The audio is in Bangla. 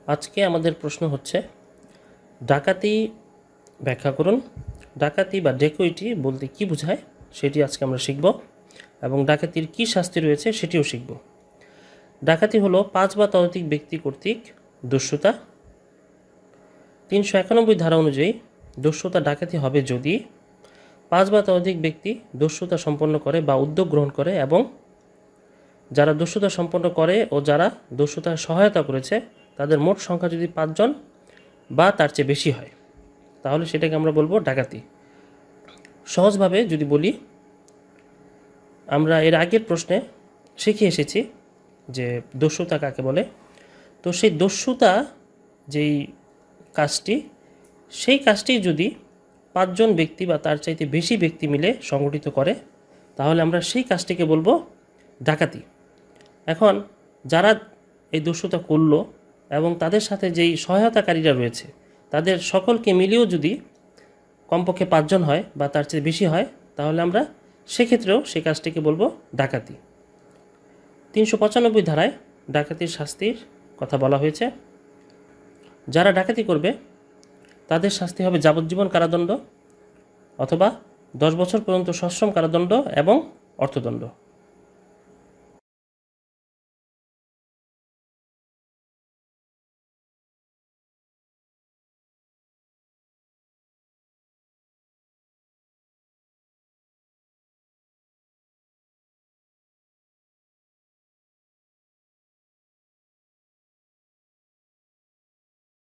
আজকে আমাদের প্রশ্ন হচ্ছে ডাকাতি ব্যাখ্যা করুন। ডাকাতি বা ডেকয়টি বলতে কী বোঝায় সেটি আজকে আমরা শিখব এবং ডাকাতির কী শাস্তি রয়েছে সেটিও শিখব। ডাকাতি হলো 5 বা ততোধিক ব্যক্তি কর্তৃক দস্যুতা। 391 ধারা অনুযায়ী দস্যুতা ডাকাতি হবে যদি 5 বা ততোধিক ব্যক্তি দস্যুতা সম্পন্ন করে বা উদ্যোগ গ্রহণ করে এবং যারা দস্যুতা সম্পন্ন করে ও যারা দস্যুতায় সহায়তা করেছে তাদের মোট সংখ্যা যদি 5 জন বা তার চেয়ে বেশি হয় তাহলে সেটাকে আমরা বলবো ডাকাতি। সহজভাবে যদি বলি, আমরা এর আগের প্রশ্নে শিখে এসেছি যে দস্যুতা কাকে বলে। তো সেই দস্যুতা যেই কাজটি, সেই কাজটি যদি 5 জন ব্যক্তি বা তার চাইতে বেশি ব্যক্তি মিলে সংগঠিত করে তাহলে আমরা সেই কাজটিকে বলবো ডাকাতি। এখন যারা এই দস্যুতা করলো এবং তাদের সাথে যেই সহায়তাকারীরা রয়েছে তাদের সকলকে মিলিয়েও যদি কমপক্ষে 5 জন হয় বা তার চেয়ে বেশি হয় তাহলে আমরা সেক্ষেত্রেও সেই কাজটিকে বলবো ডাকাতি। 395 ধারায় ডাকাতির শাস্তির কথা বলা হয়েছে। যারা ডাকাতি করবে তাদের শাস্তি হবে যাবজ্জীবন কারাদণ্ড অথবা 10 বছর পর্যন্ত সশ্রম কারাদণ্ড এবং অর্থদণ্ড।